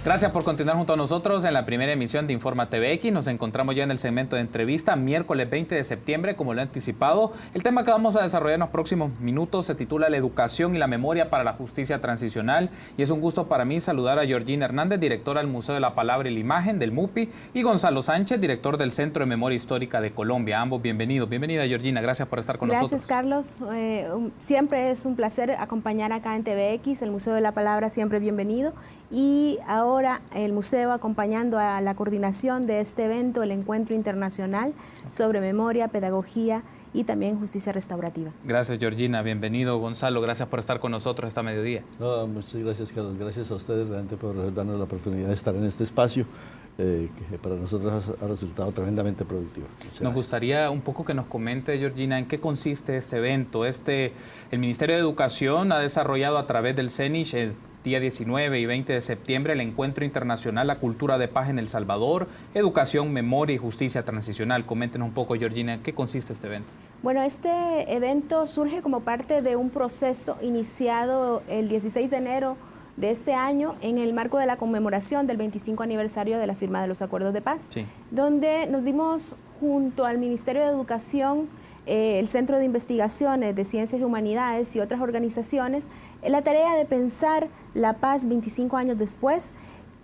Gracias por continuar junto a nosotros en la primera emisión de Informa TVX. Nos encontramos ya en el segmento de entrevista, miércoles 20 de septiembre, como lo he anticipado. El tema que vamos a desarrollar en los próximos minutos se titula La educación y la memoria para la justicia transicional. Y es un gusto para mí saludar a Georgina Hernández, directora del Museo de la Palabra y la Imagen, del MUPI, y Gonzalo Sánchez, director del Centro de Memoria Histórica de Colombia. Ambos bienvenidos. Bienvenida, Georgina. Gracias por estar con nosotros. Gracias, Carlos. Siempre es un placer acompañar acá en TVX. El Museo de la Palabra siempre bienvenido. Y ahora el museo acompañando a la coordinación de este evento, el Encuentro Internacional sobre Memoria, Pedagogía y también Justicia Restaurativa. Gracias, Georgina. Bienvenido, Gonzalo. Gracias por estar con nosotros esta mediodía. No, muchas gracias, Carlos. Gracias a ustedes realmente por darnos la oportunidad de estar en este espacio que para nosotros ha resultado tremendamente productivo. Nos gustaría un poco que nos comente, Georgina, en qué consiste este evento. El Ministerio de Educación ha desarrollado a través del CENICH el día 19 y 20 de septiembre el Encuentro Internacional La Cultura de Paz en El Salvador, Educación, Memoria y Justicia Transicional. Coméntenos un poco, Georgina, ¿en qué consiste este evento? Bueno, este evento surge como parte de un proceso iniciado el 16 de enero de este año en el marco de la conmemoración del 25 aniversario de la firma de los Acuerdos de Paz, sí, donde nos dimos junto al Ministerio de Educación, el Centro de Investigaciones de Ciencias y Humanidades y otras organizaciones, la tarea de pensar la paz 25 años después.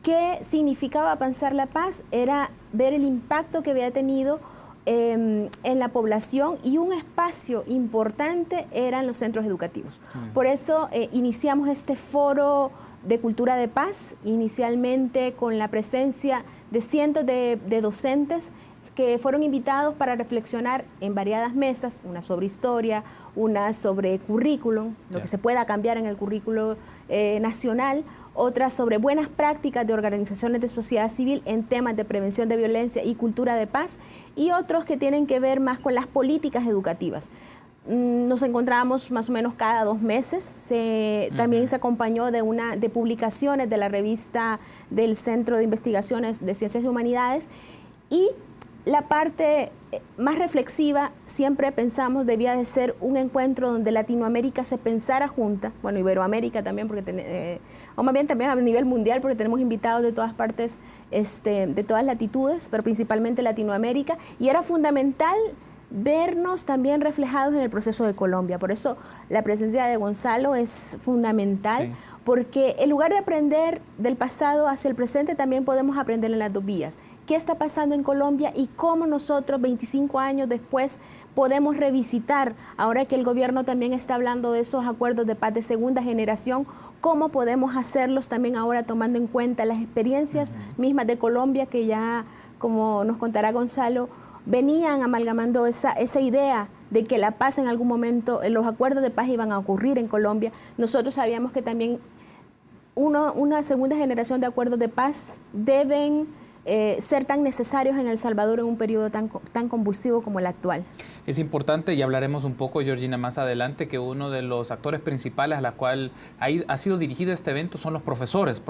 ¿Qué significaba pensar la paz? Era ver el impacto que había tenido en la población, y un espacio importante eran los centros educativos. Por eso iniciamos este foro de cultura de paz, inicialmente con la presencia de cientos de docentes que fueron invitados para reflexionar en variadas mesas, una sobre historia, una sobre currículum, lo que se pueda cambiar en el currículo nacional, otras sobre buenas prácticas de organizaciones de sociedad civil en temas de prevención de violencia y cultura de paz, y otros que tienen que ver más con las políticas educativas. Nos encontrábamos más o menos cada 2 meses. También se acompañó de publicaciones de la revista del Centro de Investigaciones de Ciencias y Humanidades, y la parte más reflexiva siempre pensamos debía de ser un encuentro donde Latinoamérica se pensara junta, bueno, Iberoamérica también, porque o más bien también a nivel mundial, porque tenemos invitados de todas partes, de todas latitudes, pero principalmente Latinoamérica, y era fundamental vernos también reflejados en el proceso de Colombia. Por eso la presencia de Gonzalo es fundamental, sí, porque en lugar de aprender del pasado hacia el presente, también podemos aprender en las dos vías. ¿Qué está pasando en Colombia y cómo nosotros 25 años después podemos revisitar, ahora que el gobierno también está hablando de esos acuerdos de paz de segunda generación, cómo podemos hacerlos también ahora tomando en cuenta las experiencias mismas de Colombia, que ya, como nos contará Gonzalo, venían amalgamando esa idea de que la paz en algún momento, los acuerdos de paz iban a ocurrir en Colombia. Nosotros sabíamos que también una segunda generación de acuerdos de paz deben ser tan necesarios en El Salvador en un periodo tan convulsivo como el actual. Es importante, y hablaremos un poco, Georgina, más adelante, que uno de los actores principales a la cual ha sido dirigido este evento son los profesores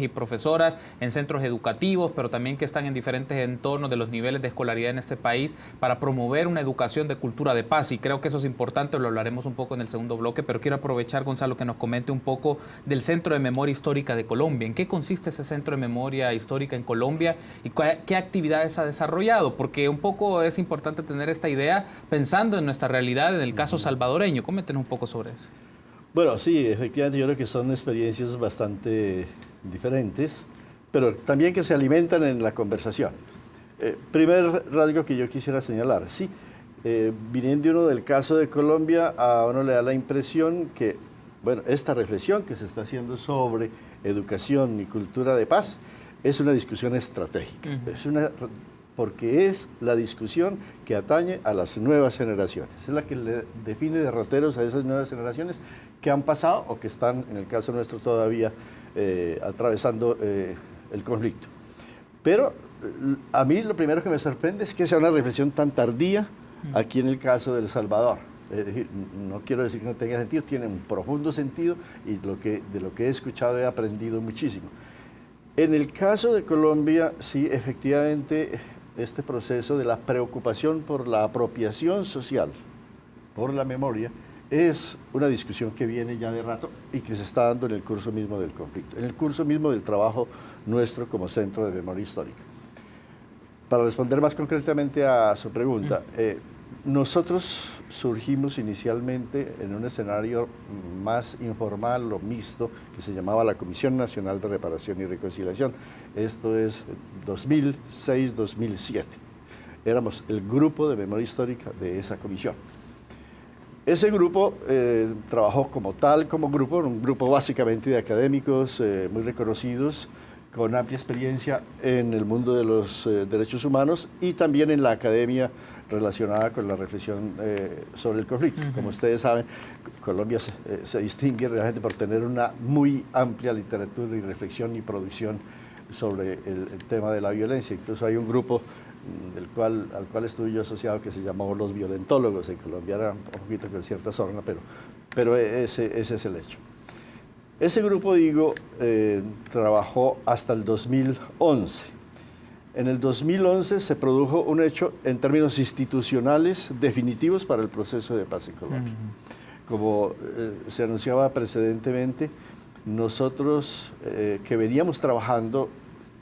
y profesoras en centros educativos, pero también que están en diferentes entornos de los niveles de escolaridad en este país para promover una educación de cultura de paz, y creo que eso es importante, lo hablaremos un poco en el segundo bloque, pero quiero aprovechar, Gonzalo, que nos comente un poco del Centro de Memoria Histórica de Colombia. ¿En qué consiste ese Centro de Memoria Histórica en Colombia y qué actividades ha desarrollado? Porque un poco es importante tener esta idea pensando en nuestra realidad, en el caso salvadoreño. Coméntenos un poco sobre eso. Bueno, sí, efectivamente yo creo que son experiencias bastante diferentes, pero también que se alimentan en la conversación. Primer rasgo que yo quisiera señalar, sí, viniendo uno del caso de Colombia, a uno le da la impresión que, bueno, esta reflexión que se está haciendo sobre educación y cultura de paz es una discusión estratégica, porque es la discusión que atañe a las nuevas generaciones, es la que le define derroteros a esas nuevas generaciones que han pasado o que están, en el caso nuestro, todavía atravesando el conflicto. Pero a mí lo primero que me sorprende es que sea una reflexión tan tardía aquí en el caso de El Salvador. Es decir, no quiero decir que no tenga sentido, tiene un profundo sentido, y de lo que he escuchado he aprendido muchísimo. En el caso de Colombia, sí, efectivamente, este proceso de la preocupación por la apropiación social, por la memoria, es una discusión que viene ya de rato y que se está dando en el curso mismo del conflicto, en el curso mismo del trabajo nuestro como Centro de Memoria Histórica. Para responder más concretamente a su pregunta, nosotros surgimos inicialmente en un escenario más informal o mixto que se llamaba la Comisión Nacional de Reparación y Reconciliación. Esto es 2006-2007. Éramos el grupo de memoria histórica de esa comisión. Ese grupo trabajó como tal, como grupo, un grupo básicamente de académicos muy reconocidos, con amplia experiencia en el mundo de los derechos humanos y también en la academia relacionada con la reflexión sobre el conflicto. Como ustedes saben, Colombia se distingue realmente por tener una muy amplia literatura y reflexión y producción sobre el tema de la violencia. Incluso hay un grupo al cual estuve yo asociado que se llamó los violentólogos. En Colombia era un poquito con cierta sorna, pero ese es el hecho. Ese grupo, digo, trabajó hasta el 2011. En el 2011 se produjo un hecho en términos institucionales definitivos para el proceso de paz en Colombia. Como se anunciaba precedentemente, nosotros que veníamos trabajando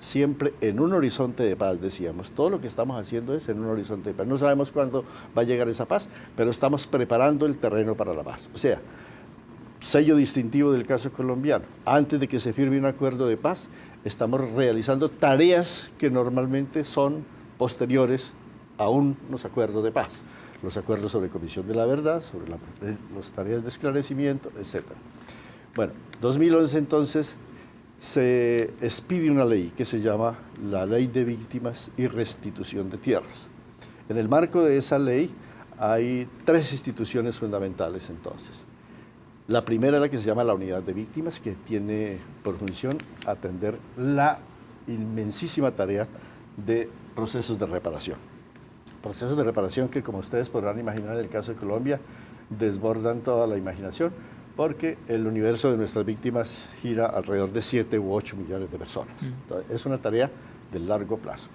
siempre en un horizonte de paz, decíamos, todo lo que estamos haciendo es en un horizonte de paz. No sabemos cuándo va a llegar esa paz, pero estamos preparando el terreno para la paz. O sea, sello distintivo del caso colombiano. Antes de que se firme un acuerdo de paz, estamos realizando tareas que normalmente son posteriores a unos acuerdos de paz. Los acuerdos sobre comisión de la verdad, sobre las tareas de esclarecimiento, etc. Bueno, 2011 entonces se expide una ley que se llama la Ley de Víctimas y Restitución de Tierras. En el marco de esa ley hay 3 instituciones fundamentales entonces. La primera es la que se llama la Unidad de Víctimas, que tiene por función atender la inmensísima tarea de procesos de reparación. Procesos de reparación que, como ustedes podrán imaginar, en el caso de Colombia, desbordan toda la imaginación, porque el universo de nuestras víctimas gira alrededor de 7 u 8 millones de personas. Entonces, es una tarea de largo plazo.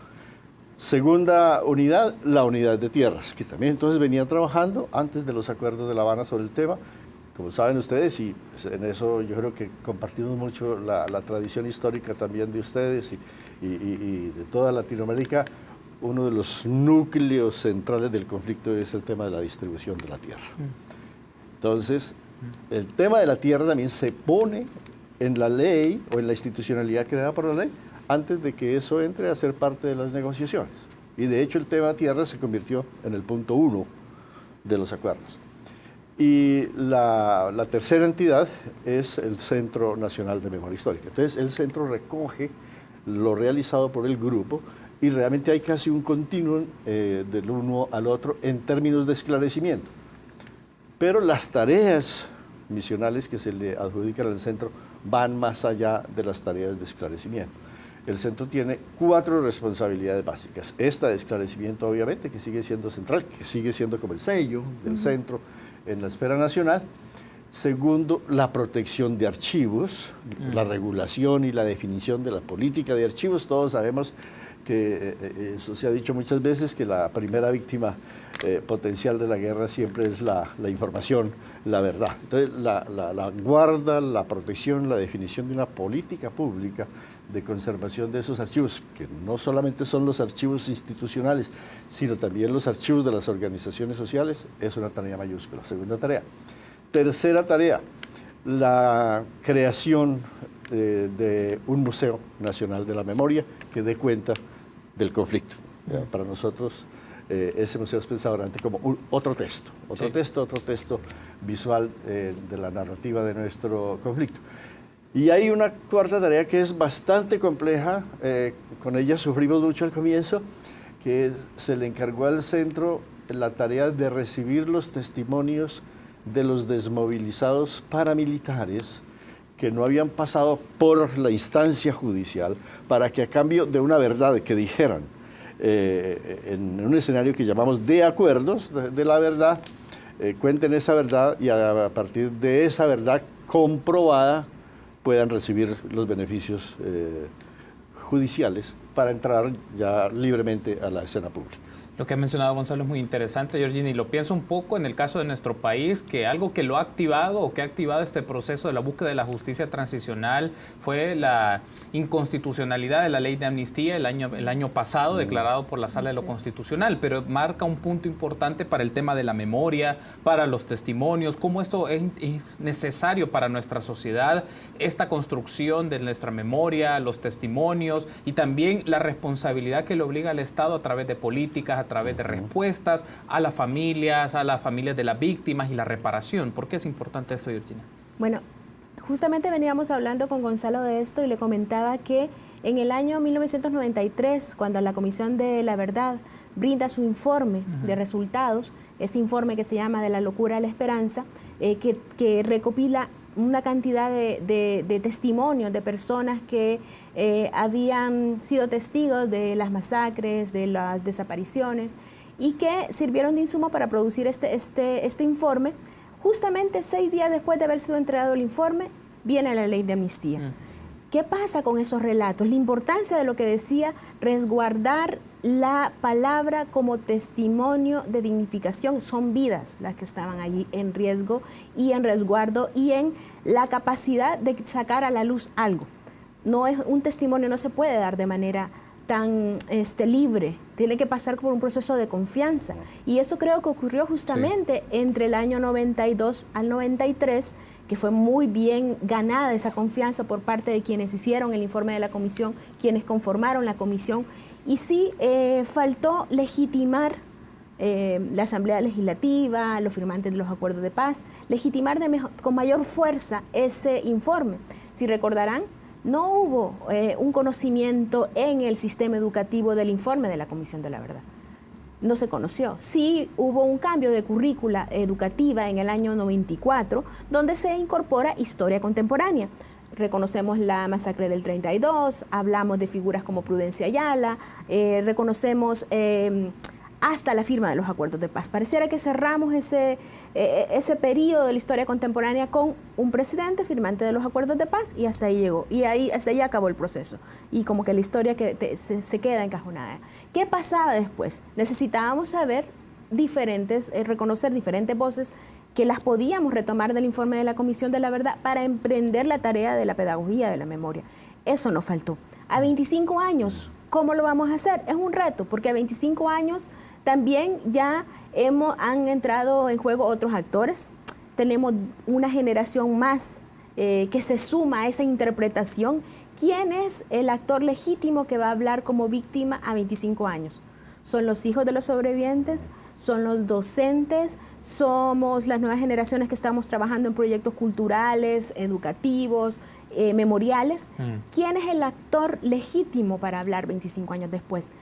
Segunda unidad, la Unidad de Tierras, que también entonces venía trabajando antes de los acuerdos de La Habana sobre el tema. Como saben ustedes, y en eso yo creo que compartimos mucho la tradición histórica también de ustedes y de toda Latinoamérica, uno de los núcleos centrales del conflicto es el tema de la distribución de la tierra. Entonces, el tema de la tierra también se pone en la ley o en la institucionalidad creada por la ley antes de que eso entre a ser parte de las negociaciones. Y de hecho el tema de tierra se convirtió en el punto 1 de los acuerdos. Y la tercera entidad es el Centro Nacional de Memoria Histórica. Entonces, el centro recoge lo realizado por el grupo y realmente hay casi un continuum del uno al otro en términos de esclarecimiento. Pero las tareas misionales que se le adjudican al centro van más allá de las tareas de esclarecimiento. El centro tiene 4 responsabilidades básicas. Esta de esclarecimiento, obviamente, que sigue siendo central, que sigue siendo como el sello del centro en la esfera nacional. Segundo, la protección de archivos, la regulación y la definición de la política de archivos. Todos sabemos que eso se ha dicho muchas veces, que la primera víctima potencial de la guerra siempre es la información, la verdad. Entonces, la guarda, la protección, la definición de una política pública de conservación de esos archivos, que no solamente son los archivos institucionales, sino también los archivos de las organizaciones sociales, es una tarea mayúscula. Segunda tarea. Tercera tarea, la creación de un Museo Nacional de la Memoria que dé cuenta del conflicto. Para nosotros, ese museo es pensado realmente como otro texto visual de la narrativa de nuestro conflicto. Y hay una cuarta tarea que es bastante compleja, con ella sufrimos mucho al comienzo, que se le encargó al centro la tarea de recibir los testimonios de los desmovilizados paramilitares que no habían pasado por la instancia judicial, para que a cambio de una verdad que dijeran, en un escenario que llamamos de acuerdos de la verdad, cuenten esa verdad y a partir de esa verdad comprobada puedan recibir los beneficios judiciales para entrar ya libremente a la escena pública. Lo que ha mencionado Gonzalo es muy interesante, Georgina, y lo pienso un poco en el caso de nuestro país, que algo que lo ha activado o que ha activado este proceso de la búsqueda de la justicia transicional fue la inconstitucionalidad de la ley de amnistía el año pasado, declarado por la Sala de lo Constitucional, pero marca un punto importante para el tema de la memoria, para los testimonios, cómo esto es necesario para nuestra sociedad, esta construcción de nuestra memoria, los testimonios y también la responsabilidad que le obliga al Estado a través de políticas, a través de respuestas a las familias de las víctimas y la reparación. ¿Por qué es importante esto, Georgina? Bueno, justamente veníamos hablando con Gonzalo de esto y le comentaba que en el año 1993, cuando la Comisión de la Verdad brinda su informe de resultados, este informe que se llama De la locura a la esperanza, que recopila una cantidad de testimonios de personas que habían sido testigos de las masacres, de las desapariciones y que sirvieron de insumo para producir este informe. Justamente 6 días después de haber sido entregado el informe, viene la ley de amnistía. ¿Qué pasa con esos relatos? La importancia de lo que decía, resguardar la palabra como testimonio de dignificación. Son vidas las que estaban allí en riesgo y en resguardo y en la capacidad de sacar a la luz algo. No es un testimonio, no se puede dar de manera tan libre, tiene que pasar por un proceso de confianza. Y eso creo que ocurrió justamente entre el año 92 al 93, que fue muy bien ganada esa confianza por parte de quienes hicieron el informe de la comisión, quienes conformaron la comisión. Y sí, faltó legitimar la Asamblea Legislativa, los firmantes de los acuerdos de paz, legitimar con mayor fuerza ese informe. Si recordarán, no hubo un conocimiento en el sistema educativo del informe de la Comisión de la Verdad. No se conoció. Sí hubo un cambio de currícula educativa en el año 94, donde se incorpora historia contemporánea. Reconocemos la masacre del 32, hablamos de figuras como Prudencia Ayala, reconocemos hasta la firma de los acuerdos de paz. Pareciera que cerramos ese periodo de la historia contemporánea con un presidente firmante de los acuerdos de paz y hasta ahí llegó. Y hasta ahí acabó el proceso. Y como que la historia se queda encajonada. ¿Qué pasaba después? Necesitábamos saber reconocer diferentes voces que las podíamos retomar del informe de la Comisión de la Verdad para emprender la tarea de la pedagogía de la memoria. Eso nos faltó. A 25 años, ¿cómo lo vamos a hacer? Es un reto, porque a 25 años también ya han entrado en juego otros actores. Tenemos una generación más que se suma a esa interpretación. ¿Quién es el actor legítimo que va a hablar como víctima a 25 años? ¿Son los hijos de los sobrevivientes? ¿Son los docentes? ¿Somos las nuevas generaciones que estamos trabajando en proyectos culturales, educativos, memoriales? ¿Quién es el actor legítimo para hablar 25 años después?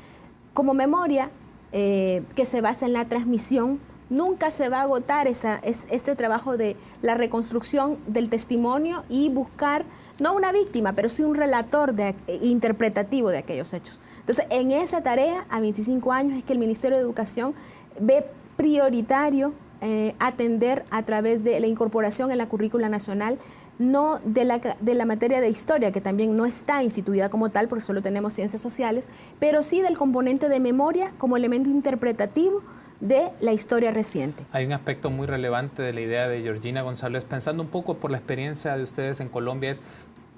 Como memoria que se basa en la transmisión, nunca se va a agotar este trabajo de la reconstrucción del testimonio y buscar, no una víctima, pero sí un relator interpretativo de aquellos hechos. Entonces, en esa tarea, a 25 años, es que el Ministerio de Educación ve prioritario atender a través de la incorporación en la currícula nacional, no de la materia de historia, que también no está instituida como tal, porque solo tenemos ciencias sociales, pero sí del componente de memoria como elemento interpretativo de la historia reciente. Hay un aspecto muy relevante de la idea de Georgina González, pensando un poco por la experiencia de ustedes en Colombia, es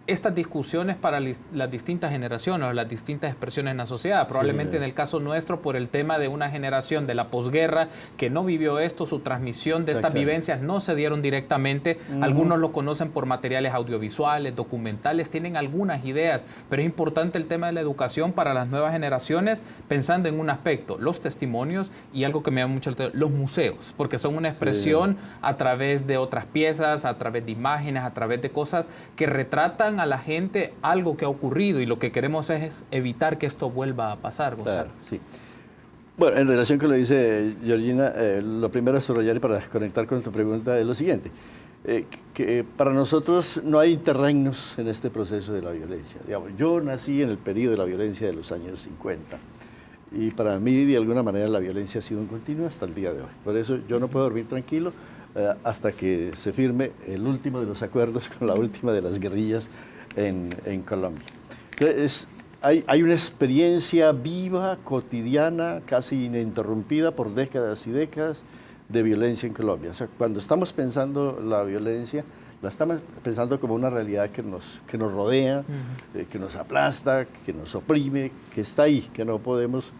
estas discusiones para las distintas generaciones o las distintas expresiones en la sociedad. Probablemente en el caso nuestro, por el tema de una generación de la posguerra que no vivió esto, su transmisión de estas vivencias no se dieron directamente. Algunos lo conocen por materiales audiovisuales, documentales, tienen algunas ideas, pero es importante el tema de la educación para las nuevas generaciones, pensando en un aspecto, los testimonios y algo que me llama mucho la atención, los museos, porque son una expresión a través de otras piezas, a través de imágenes, a través de cosas que retratan a la gente algo que ha ocurrido y lo que queremos es evitar que esto vuelva a pasar, Gonzalo. Claro, sí. Bueno, en relación con lo que dice Georgina, lo primero a subrayar y para conectar con tu pregunta es lo siguiente, que para nosotros no hay interregnos en este proceso de la violencia. Digamos, yo nací en el periodo de la violencia de los años 50 y para mí de alguna manera la violencia ha sido un continuo hasta el día de hoy. Por eso yo no puedo dormir tranquilo hasta que se firme el último de los acuerdos con la última de las guerrillas en Colombia. Entonces, hay una experiencia viva, cotidiana, casi ininterrumpida por décadas y décadas de violencia en Colombia. O sea, cuando estamos pensando la violencia, la estamos pensando como una realidad que nos rodea, que nos aplasta, que nos oprime, que está ahí, que no podemos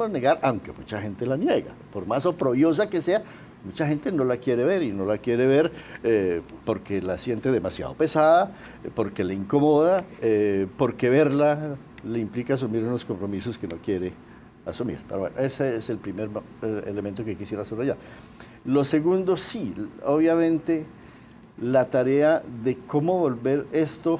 negar, aunque mucha gente la niega. Por más oprobiosa que sea, mucha gente no la quiere ver, y no la quiere ver porque la siente demasiado pesada, porque le incomoda, porque verla le implica asumir unos compromisos que no quiere asumir. Pero bueno, ese es el primer elemento que quisiera subrayar. Lo segundo, sí, obviamente la tarea de cómo volver esto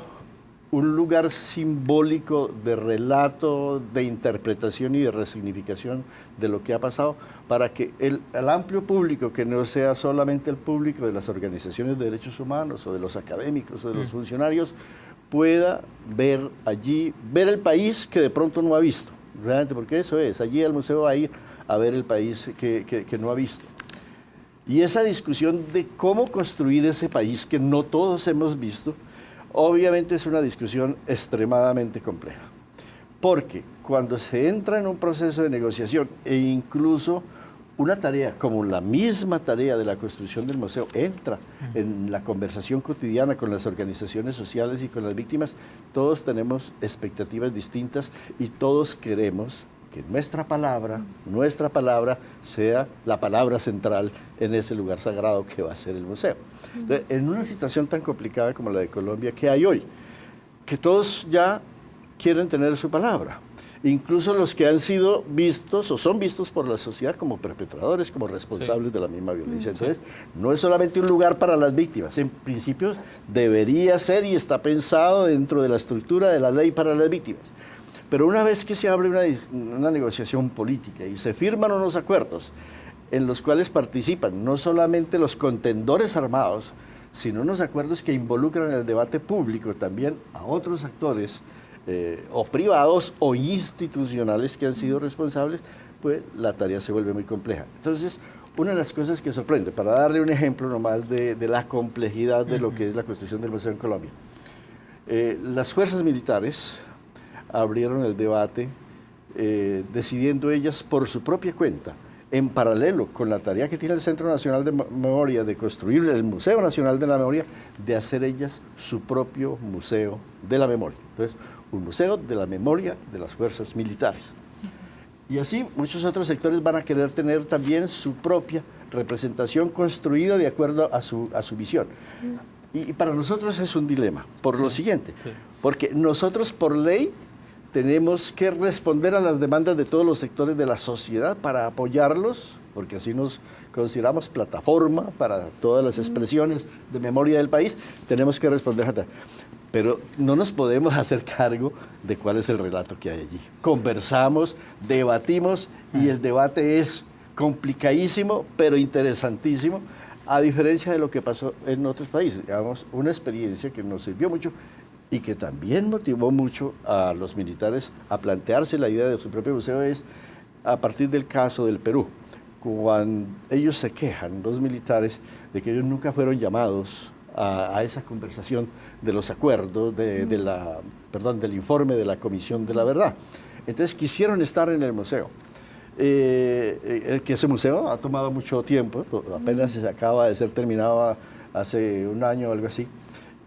un lugar simbólico de relato, de interpretación y de resignificación de lo que ha pasado, para que el amplio público, que no sea solamente el público de las organizaciones de derechos humanos o de los académicos o de los funcionarios, pueda ver allí, ver el país que de pronto no ha visto, realmente, porque eso es, allí al museo va a ir a ver el país que no ha visto. Y esa discusión de cómo construir ese país que no todos hemos visto, obviamente es una discusión extremadamente compleja, porque cuando se entra en un proceso de negociación e incluso una tarea como la misma tarea de la construcción del museo entra en la conversación cotidiana con las organizaciones sociales y con las víctimas, todos tenemos expectativas distintas y todos queremos que nuestra palabra sea la palabra central en ese lugar sagrado que va a ser el museo. Entonces, en una situación tan complicada como la de Colombia que hay hoy, que todos ya quieren tener su palabra, incluso los que han sido vistos o son vistos por la sociedad como perpetradores, como responsables de la misma violencia. Entonces, no es solamente un lugar para las víctimas, en principio debería ser y está pensado dentro de la estructura de la ley para las víctimas. Pero una vez que se abre una negociación política y se firman unos acuerdos en los cuales participan no solamente los contendores armados, sino unos acuerdos que involucran en el debate público también a otros actores o privados o institucionales que han sido responsables, pues la tarea se vuelve muy compleja. Entonces, una de las cosas que sorprende, para darle un ejemplo nomás de la complejidad de lo que es la construcción del museo en Colombia, las fuerzas militares abrieron el debate decidiendo ellas por su propia cuenta, en paralelo con la tarea que tiene el Centro Nacional de Memoria de construir el Museo Nacional de la Memoria, de hacer ellas su propio Museo de la Memoria. Entonces, un Museo de la Memoria de las Fuerzas Militares. Y así muchos otros sectores van a querer tener también su propia representación construida de acuerdo a su visión. Y para nosotros es un dilema, por lo siguiente, porque nosotros por ley tenemos que responder a las demandas de todos los sectores de la sociedad para apoyarlos, porque así nos consideramos plataforma para todas las expresiones de memoria del país, tenemos que responder a... Pero no nos podemos hacer cargo de cuál es el relato que hay allí. Conversamos, debatimos, y el debate es complicadísimo, pero interesantísimo, a diferencia de lo que pasó en otros países. Digamos, una experiencia que nos sirvió mucho y que también motivó mucho a los militares a plantearse la idea de su propio museo es a partir del caso del Perú, cuando ellos se quejan, los militares, de que ellos nunca fueron llamados a esa conversación de los acuerdos, del informe de la Comisión de la Verdad. Entonces quisieron estar en el museo. Que ese museo ha tomado mucho tiempo, apenas se acaba de ser terminado hace un año o algo así.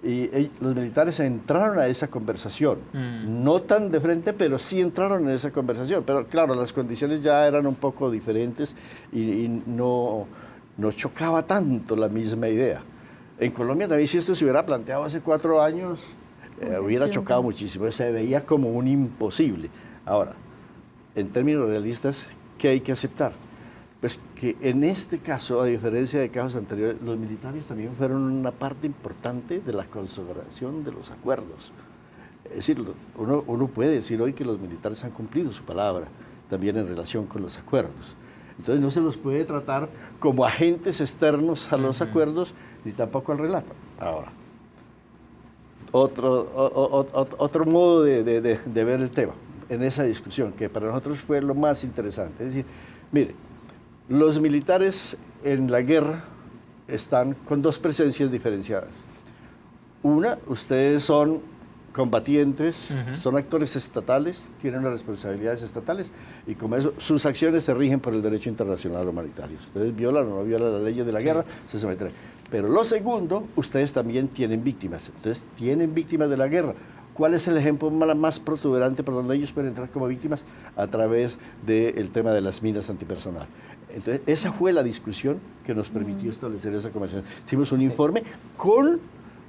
Y los militares entraron a esa conversación, no tan de frente, pero sí entraron en esa conversación. Pero claro, las condiciones ya eran un poco diferentes y no chocaba tanto la misma idea. En Colombia también, si esto se hubiera planteado hace 4 años, hubiera chocado muchísimo, se veía como un imposible. Ahora, en términos realistas, ¿qué hay que aceptar? Pues que en este caso, a diferencia de casos anteriores, los militares también fueron una parte importante de la consagración de los acuerdos. Es decir, uno puede decir hoy que los militares han cumplido su palabra también en relación con los acuerdos. Entonces no se los puede tratar como agentes externos a los acuerdos ni tampoco al relato. Ahora, otro modo de ver el tema en esa discusión, que para nosotros fue lo más interesante. Es decir, mire, los militares en la guerra están con 2 presencias diferenciadas. Una, ustedes son combatientes, son actores estatales, tienen unas responsabilidades estatales y como eso, sus acciones se rigen por el derecho internacional humanitario. Ustedes violan o no violan las leyes de la guerra, se someten. Pero lo segundo, ustedes también tienen víctimas. Entonces, tienen víctimas de la guerra. ¿Cuál es el ejemplo más protuberante por donde ellos pueden entrar como víctimas? A través del tema de las minas antipersonal. Entonces, esa fue la discusión que nos permitió establecer esa convención. Hicimos un informe con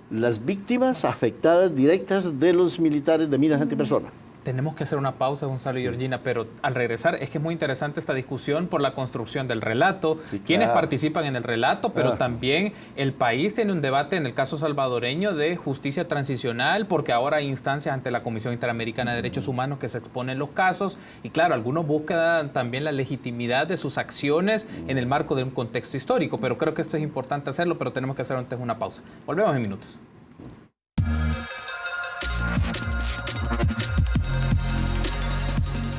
las víctimas afectadas directas de los militares de minas antipersonal. Tenemos que hacer una pausa, Gonzalo y Georgina, pero al regresar es que es muy interesante esta discusión por la construcción del relato, quienes participan en el relato, pero también el país tiene un debate en el caso salvadoreño de justicia transicional, porque ahora hay instancias ante la Comisión Interamericana de Derechos Humanos que se exponen los casos, y claro, algunos buscan también la legitimidad de sus acciones en el marco de un contexto histórico, pero creo que esto es importante hacerlo, pero tenemos que hacer antes una pausa. Volvemos en minutos.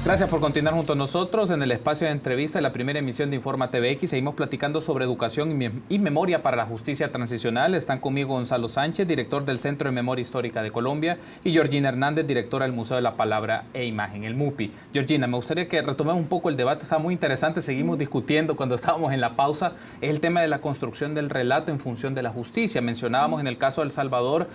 Gracias por continuar junto a nosotros en el espacio de entrevista de la primera emisión de Informa TVX. Seguimos platicando sobre educación y memoria para la justicia transicional. Están conmigo Gonzalo Sánchez, director del Centro de Memoria Histórica de Colombia, y Georgina Hernández, directora del Museo de la Palabra e Imagen, el MUPI. Georgina, me gustaría que retomemos un poco el debate, está muy interesante, seguimos discutiendo cuando estábamos en la pausa, es el tema de la construcción del relato en función de la justicia. Mencionábamos en el caso de El Salvador,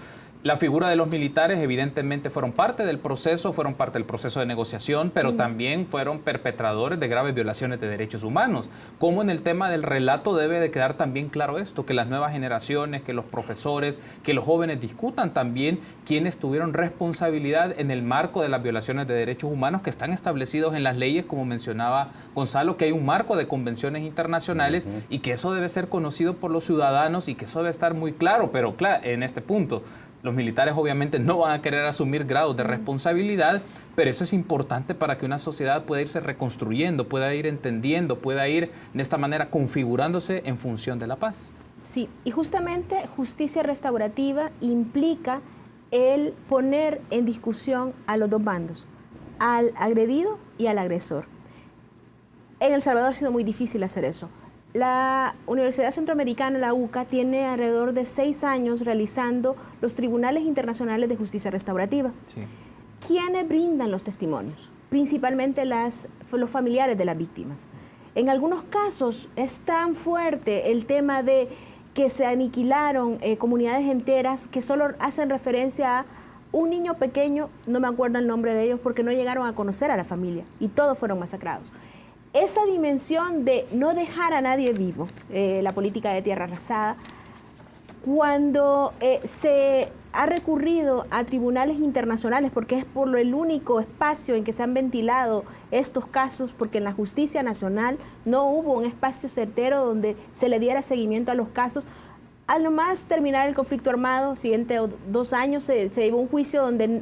la figura de los militares evidentemente fueron parte del proceso de negociación, pero también fueron perpetradores de graves violaciones de derechos humanos. ¿Cómo en el tema del relato debe de quedar también claro esto? Que las nuevas generaciones, que los profesores, que los jóvenes discutan también quiénes tuvieron responsabilidad en el marco de las violaciones de derechos humanos que están establecidos en las leyes, como mencionaba Gonzalo, que hay un marco de convenciones internacionales y que eso debe ser conocido por los ciudadanos y que eso debe estar muy claro, pero claro, en este punto los militares obviamente no van a querer asumir grados de responsabilidad, pero eso es importante para que una sociedad pueda irse reconstruyendo, pueda ir entendiendo, pueda ir de esta manera configurándose en función de la paz. Sí, y justamente justicia restaurativa implica el poner en discusión a los dos bandos, al agredido y al agresor. En El Salvador ha sido muy difícil hacer eso. La Universidad Centroamericana, la UCA, tiene alrededor de 6 años realizando los tribunales internacionales de justicia restaurativa. Sí. ¿Quiénes brindan los testimonios? Principalmente los familiares de las víctimas. En algunos casos es tan fuerte el tema de que se aniquilaron comunidades enteras que solo hacen referencia a un niño pequeño, no me acuerdo el nombre de ellos, porque no llegaron a conocer a la familia y todos fueron masacrados. Esa dimensión de no dejar a nadie vivo, la política de tierra arrasada, cuando se ha recurrido a tribunales internacionales, porque es por el único espacio en que se han ventilado estos casos, porque en la justicia nacional no hubo un espacio certero donde se le diera seguimiento a los casos. Al nomás terminar el conflicto armado, siguiente 2 años, se llevó un juicio donde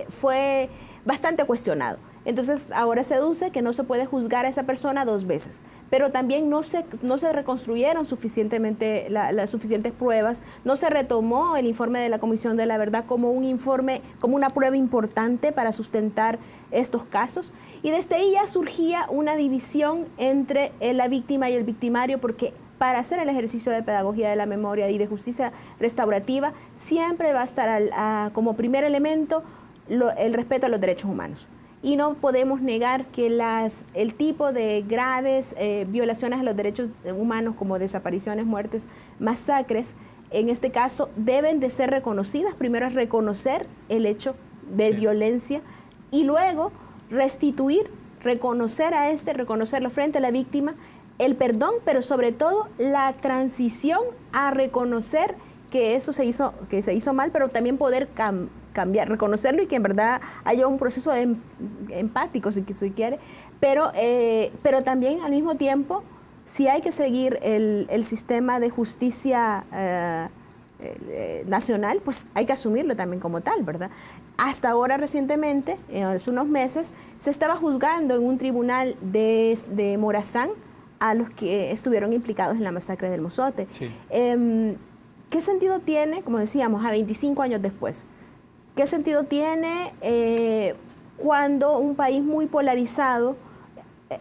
fue bastante cuestionado. Entonces, ahora se deduce que no se puede juzgar a esa persona 2 veces, pero también no se reconstruyeron suficientemente las suficientes pruebas, no se retomó el informe de la Comisión de la Verdad como un informe, como una prueba importante para sustentar estos casos, y desde ahí ya surgía una división entre la víctima y el victimario, porque para hacer el ejercicio de pedagogía de la memoria y de justicia restaurativa siempre va a estar como primer elemento el respeto a los derechos humanos. Y no podemos negar que el tipo de graves violaciones a los derechos humanos como desapariciones, muertes, masacres, en este caso deben de ser reconocidas. Primero es reconocer el hecho de violencia y luego restituir, reconocerlo frente a la víctima, el perdón, pero sobre todo la transición a reconocer que eso se hizo mal, pero también poder cambiar, reconocerlo y que en verdad haya un proceso empático, si se quiere, pero también al mismo tiempo, si hay que seguir el sistema de justicia nacional, pues hay que asumirlo también como tal, ¿verdad? Hasta ahora, recientemente, hace unos meses, se estaba juzgando en un tribunal de Morazán a los que estuvieron implicados en la masacre del Mozote. Sí. ¿Qué sentido tiene, como decíamos, a 25 años después? ¿Qué sentido tiene cuando un país muy polarizado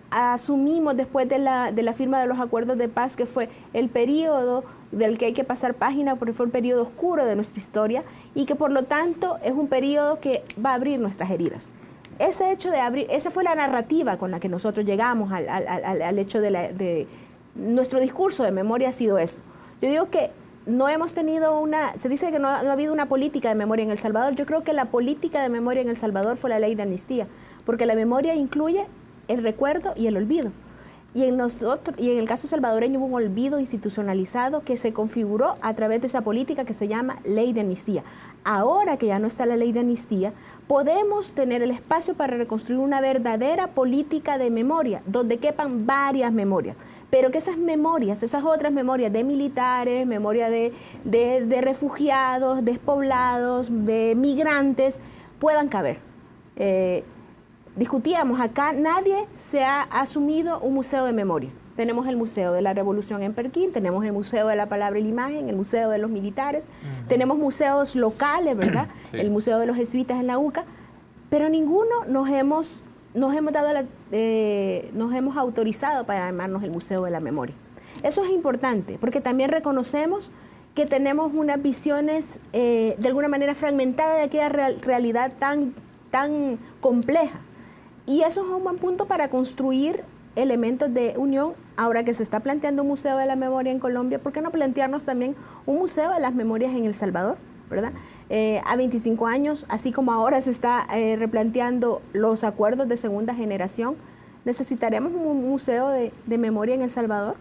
asumimos después de la firma de los acuerdos de paz, que fue el periodo del que hay que pasar página porque fue un periodo oscuro de nuestra historia y que por lo tanto es un periodo que va a abrir nuestras heridas. Ese hecho de abrir, esa fue la narrativa con la que nosotros llegamos al hecho de nuestro discurso de memoria ha sido eso. Yo digo que no hemos tenido se dice que no ha habido una política de memoria en El Salvador. Yo creo que la política de memoria en El Salvador fue la ley de amnistía, porque la memoria incluye el recuerdo y el olvido. Y en el caso salvadoreño hubo un olvido institucionalizado que se configuró a través de esa política que se llama ley de amnistía. Ahora que ya no está la ley de amnistía, podemos tener el espacio para reconstruir una verdadera política de memoria, donde quepan varias memorias, pero que esas memorias, esas otras memorias de militares, memoria de refugiados, despoblados, de migrantes, puedan caber. Discutíamos acá, nadie se ha asumido un museo de memoria. Tenemos el Museo de la Revolución en Perquín, tenemos el Museo de la Palabra y la Imagen, el Museo de los Militares, tenemos museos locales, ¿verdad? Sí. El Museo de los Jesuitas en la UCA, pero ninguno nos hemos autorizado para llamarnos el Museo de la Memoria. Eso es importante, porque también reconocemos que tenemos unas visiones de alguna manera fragmentadas de aquella realidad tan compleja. Y eso es un buen punto para construir elementos de unión. Ahora que se está planteando un Museo de la Memoria en Colombia, ¿por qué no plantearnos también un Museo de las Memorias en El Salvador? ¿Verdad? A 25 años, así como ahora se está replanteando los acuerdos de segunda generación, ¿necesitaremos un Museo de Memoria en El Salvador?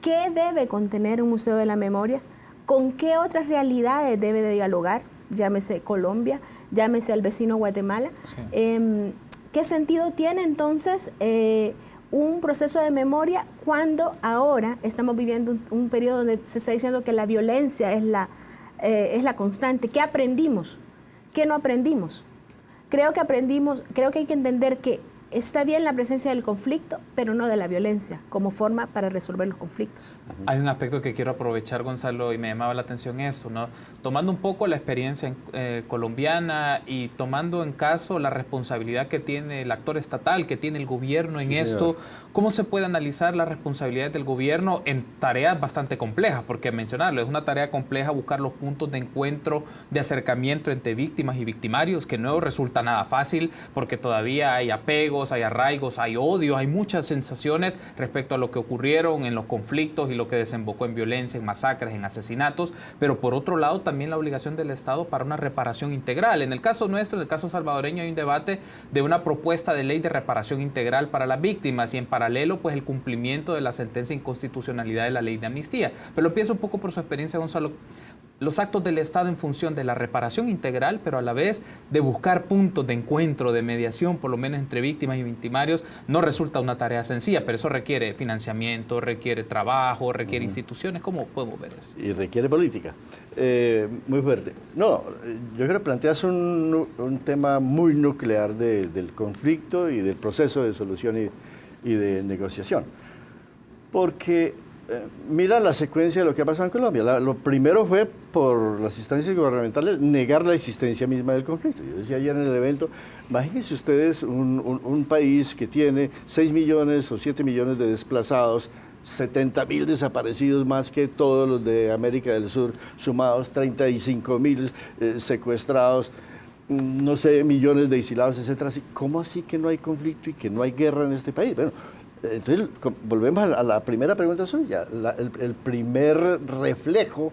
¿Qué debe contener un Museo de la Memoria? ¿Con qué otras realidades debe de dialogar? Llámese Colombia, llámese al vecino Guatemala. Sí. ¿Qué sentido tiene entonces un proceso de memoria cuando ahora estamos viviendo un periodo donde se está diciendo que la violencia es la constante? ¿Qué aprendimos? ¿Qué no aprendimos? Creo que hay que entender que está bien la presencia del conflicto, pero no de la violencia como forma para resolver los conflictos. Hay un aspecto que quiero aprovechar, Gonzalo, y me llamaba la atención esto, ¿no? Tomando un poco la experiencia colombiana y tomando en caso la responsabilidad que tiene el actor estatal, que tiene el gobierno en esto, ¿cómo se puede analizar las responsabilidades del gobierno en tareas bastante complejas? Porque mencionarlo, es una tarea compleja buscar los puntos de encuentro, de acercamiento entre víctimas y victimarios, que no resulta nada fácil, porque todavía hay apego, hay arraigos, hay odio, hay muchas sensaciones respecto a lo que ocurrieron en los conflictos y lo que desembocó en violencia, en masacres, en asesinatos, pero por otro lado también la obligación del Estado para una reparación integral. En el caso nuestro, en el caso salvadoreño, hay un debate de una propuesta de ley de reparación integral para las víctimas y en paralelo pues el cumplimiento de la sentencia de inconstitucionalidad de la ley de amnistía. Pero lo pienso un poco por su experiencia, Gonzalo. Los actos del Estado en función de la reparación integral, pero a la vez de buscar puntos de encuentro, de mediación, por lo menos entre víctimas y victimarios, no resulta una tarea sencilla, pero eso requiere financiamiento, requiere trabajo, requiere instituciones. ¿Cómo podemos ver eso? Y requiere política. Muy fuerte. No, yo creo que planteas un tema muy nuclear del conflicto y del proceso de solución y de negociación. Porque mira la secuencia de lo que ha pasado en Colombia. Lo primero fue, por las instancias gubernamentales, negar la existencia misma del conflicto. Yo decía ayer en el evento, imagínense ustedes un país que tiene 6 millones o 7 millones de desplazados, 70.000 desaparecidos más que todos los de América del Sur, sumados 35.000 secuestrados, no sé, millones de exilados, etcétera. ¿Cómo así que no hay conflicto y que no hay guerra en este país? Bueno, entonces, volvemos a la primera pregunta suya. El primer reflejo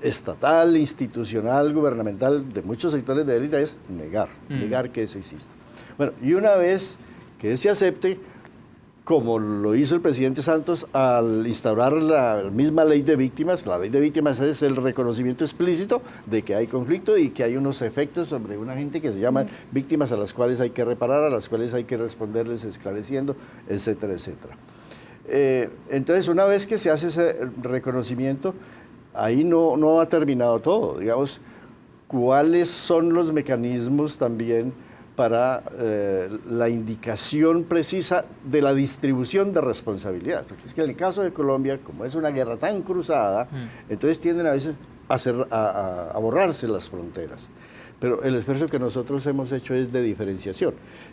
estatal, institucional, gubernamental de muchos sectores de élite es negar que eso exista. Bueno, y una vez que se acepte, como lo hizo el presidente Santos al instaurar la misma ley de víctimas, la ley de víctimas es el reconocimiento explícito de que hay conflicto y que hay unos efectos sobre una gente que se llaman víctimas a las cuales hay que reparar, a las cuales hay que responderles esclareciendo, etcétera, etcétera. Entonces, una vez que se hace ese reconocimiento, ahí no ha terminado todo. Digamos, ¿cuáles son los mecanismos también para la indicación precisa de la distribución de responsabilidad? Porque es que en el caso de Colombia, como es una guerra tan cruzada, entonces tienden a veces a borrarse las fronteras. Pero el esfuerzo que nosotros hemos hecho es de diferenciación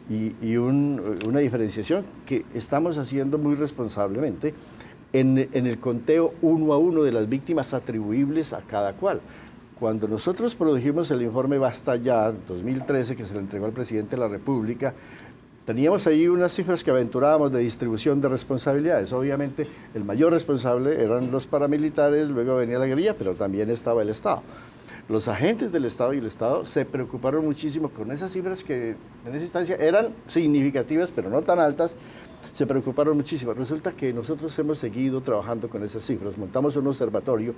y una diferenciación que estamos haciendo muy responsablemente en el conteo uno a uno de las víctimas atribuibles a cada cual. Cuando nosotros produjimos el informe Basta Ya, 2013, que se le entregó al presidente de la República, teníamos ahí unas cifras que aventurábamos de distribución de responsabilidades. Obviamente, el mayor responsable eran los paramilitares, luego venía la guerrilla, pero también estaba el Estado. Los agentes del Estado y el Estado se preocuparon muchísimo con esas cifras que en esa instancia eran significativas, pero no tan altas. Se preocuparon muchísimo. Resulta que nosotros hemos seguido trabajando con esas cifras, montamos un observatorio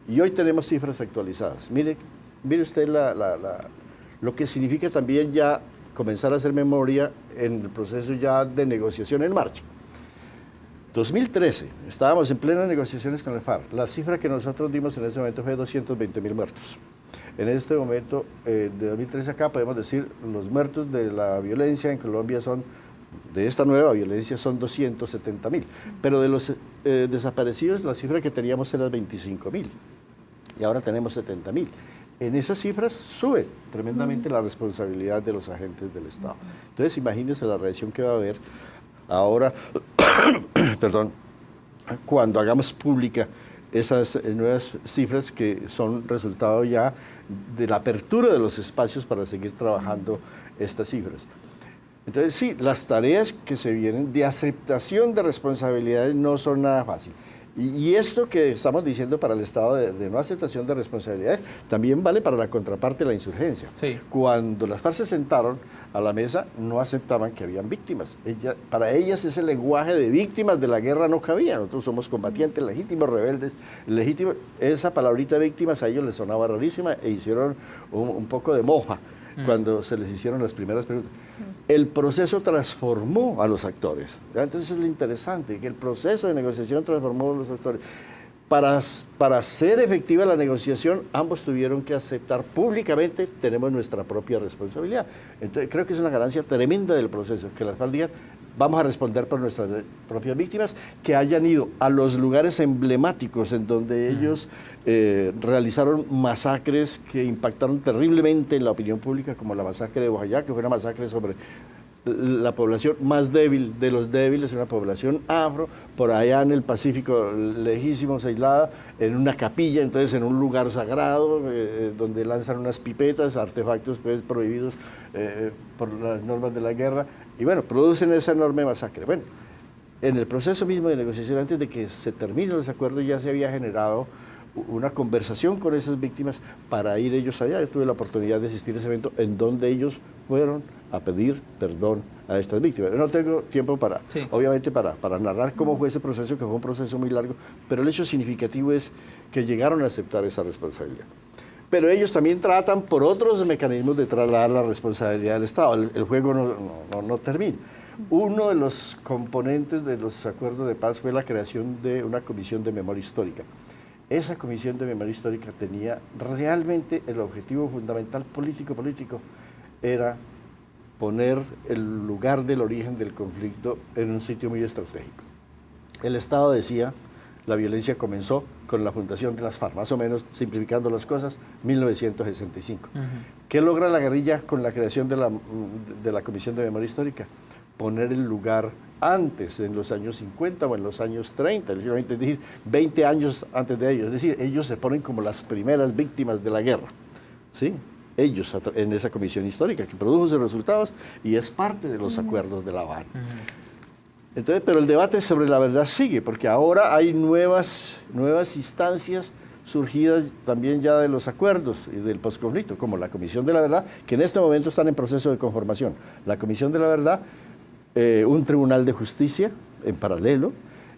y hoy tenemos cifras actualizadas. Mire usted lo que significa también ya comenzar a hacer memoria en el proceso ya de negociación en marcha. 2013, estábamos en plenas negociaciones con el FARC. La cifra que nosotros dimos en ese momento fue 220.000 muertos. En este momento, de 2013 acá, podemos decir, los muertos de la violencia en Colombia son, de esta nueva violencia, son 270.000. Pero de los desaparecidos, la cifra que teníamos era 25.000. Y ahora tenemos 70.000. En esas cifras sube tremendamente la responsabilidad de los agentes del Estado. Entonces, imagínense la reacción que va a haber ahora, perdón, cuando hagamos pública esas nuevas cifras que son resultado ya de la apertura de los espacios para seguir trabajando estas cifras. Entonces, sí, las tareas que se vienen de aceptación de responsabilidades no son nada fácil. Y esto que estamos diciendo para el Estado de no aceptación de responsabilidades también vale para la contraparte de la insurgencia. Sí. Cuando las FARC se sentaron a la mesa, no aceptaban que habían víctimas. Para ellas ese lenguaje de víctimas de la guerra no cabía. Nosotros somos combatientes legítimos, rebeldes legítimos. Esa palabrita víctimas a ellos les sonaba rarísima e hicieron un poco de mofa cuando se les hicieron las primeras preguntas. El proceso transformó a los actores. Entonces eso es lo interesante, que el proceso de negociación transformó a los actores. Para ser efectiva la negociación, ambos tuvieron que aceptar públicamente, tenemos nuestra propia responsabilidad. Entonces creo que es una ganancia tremenda del proceso, que las FARC digan, vamos a responder por nuestras propias víctimas, que hayan ido a los lugares emblemáticos en donde ellos realizaron masacres que impactaron terriblemente en la opinión pública, como la masacre de Bojayá, que fue una masacre sobre la población más débil de los débiles, una población afro, por allá en el Pacífico, lejísimos, aislada, en una capilla, entonces en un lugar sagrado, donde lanzan unas pipetas, artefactos pues, prohibidos por las normas de la guerra, y bueno, producen esa enorme masacre. Bueno, en el proceso mismo de negociación, antes de que se terminen los acuerdos, ya se había generado una conversación con esas víctimas para ir ellos allá. Yo tuve la oportunidad de asistir a ese evento en donde ellos fueron a pedir perdón a estas víctimas. Yo no tengo tiempo obviamente para narrar cómo fue ese proceso, que fue un proceso muy largo, pero el hecho significativo es que llegaron a aceptar esa responsabilidad. Pero ellos también tratan por otros mecanismos de trasladar la responsabilidad del Estado. El juego no termina. Uno de los componentes de los acuerdos de paz fue la creación de una comisión de memoria histórica. Esa comisión de memoria histórica tenía realmente el objetivo fundamental político, era poner el lugar del origen del conflicto en un sitio muy estratégico. El Estado decía, la violencia comenzó con la fundación de las FARC, más o menos simplificando las cosas, 1965. ¿Qué logra la guerrilla con la creación de la Comisión de Memoria Histórica? Poner el lugar antes, en los años 50 o en los años 30, es decir, 20 años antes de ellos. Es decir, ellos se ponen como las primeras víctimas de la guerra, ¿sí? Ellos en esa comisión histórica que produjo sus resultados y es parte de los acuerdos de La Habana. Entonces, pero el debate sobre la verdad sigue, porque ahora hay nuevas instancias surgidas también ya de los acuerdos y del posconflicto, como la Comisión de la Verdad, que en este momento están en proceso de conformación. La Comisión de la Verdad, un tribunal de justicia en paralelo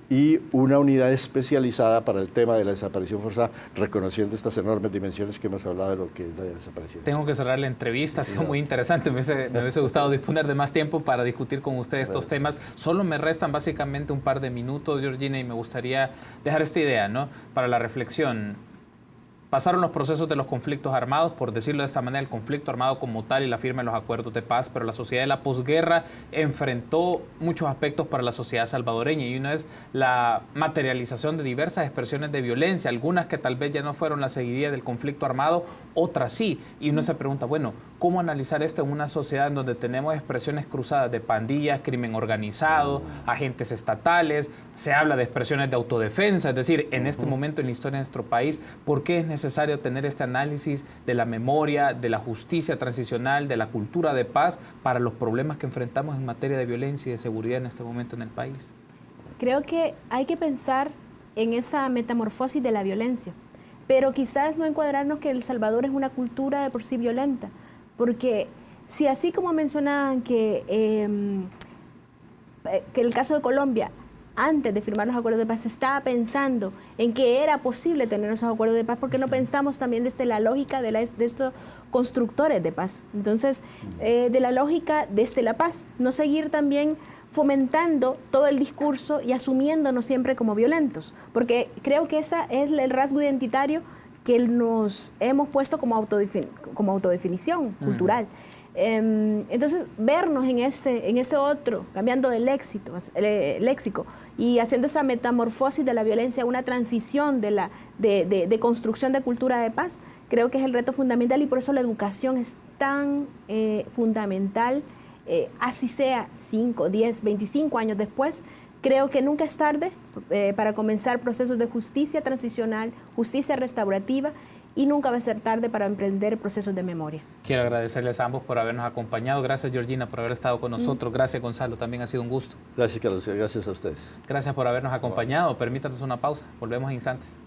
y una unidad especializada para el tema de la desaparición forzada, reconociendo estas enormes dimensiones que hemos hablado de lo que es la desaparición. Tengo que cerrar la entrevista, ha sido muy interesante, me hubiese gustado disponer de más tiempo para discutir con usted estos temas. Solo me restan básicamente un par de minutos, Georgina, y me gustaría dejar esta idea, ¿no?, para la reflexión. pasaron los procesos de los conflictos armados, por decirlo de esta manera, el conflicto armado como tal y la firma de los acuerdos de paz, pero la sociedad de la posguerra enfrentó muchos aspectos para la sociedad salvadoreña, y uno es la materialización de diversas expresiones de violencia, algunas que tal vez ya no fueron la seguidilla del conflicto armado, otras sí, y uno se pregunta, bueno, ¿cómo analizar esto en una sociedad en donde tenemos expresiones cruzadas de pandillas, crimen organizado, agentes estatales? Se habla de expresiones de autodefensa, es decir, en este momento en la historia de nuestro país, ¿por qué es necesario tener este análisis de la memoria, de la justicia transicional, de la cultura de paz para los problemas que enfrentamos en materia de violencia y de seguridad en este momento en el país? Creo que hay que pensar en esa metamorfosis de la violencia, pero quizás no encuadrarnos que El Salvador es una cultura de por sí violenta, porque si así como mencionaban que el caso de Colombia, antes de firmar los acuerdos de paz, se estaba pensando en que era posible tener esos acuerdos de paz, porque no pensamos también desde la lógica de estos constructores de paz. Entonces, de la lógica desde la paz, no seguir también fomentando todo el discurso y asumiéndonos siempre como violentos, porque creo que ese es el rasgo identitario que nos hemos puesto como autodefinición cultural. Entonces, vernos en ese otro, cambiando de léxico y haciendo esa metamorfosis de la violencia, una transición de construcción de cultura de paz, creo que es el reto fundamental, y por eso la educación es tan fundamental, así sea 5, 10, 25 años después. Creo que nunca es tarde para comenzar procesos de justicia transicional, justicia restaurativa, y nunca va a ser tarde para emprender procesos de memoria. Quiero agradecerles a ambos por habernos acompañado. Gracias, Georgina, por haber estado con nosotros. Gracias, Gonzalo, también ha sido un gusto. Gracias, Carlos. Gracias a ustedes. Gracias por habernos acompañado. Permítanos una pausa. Volvemos en instantes.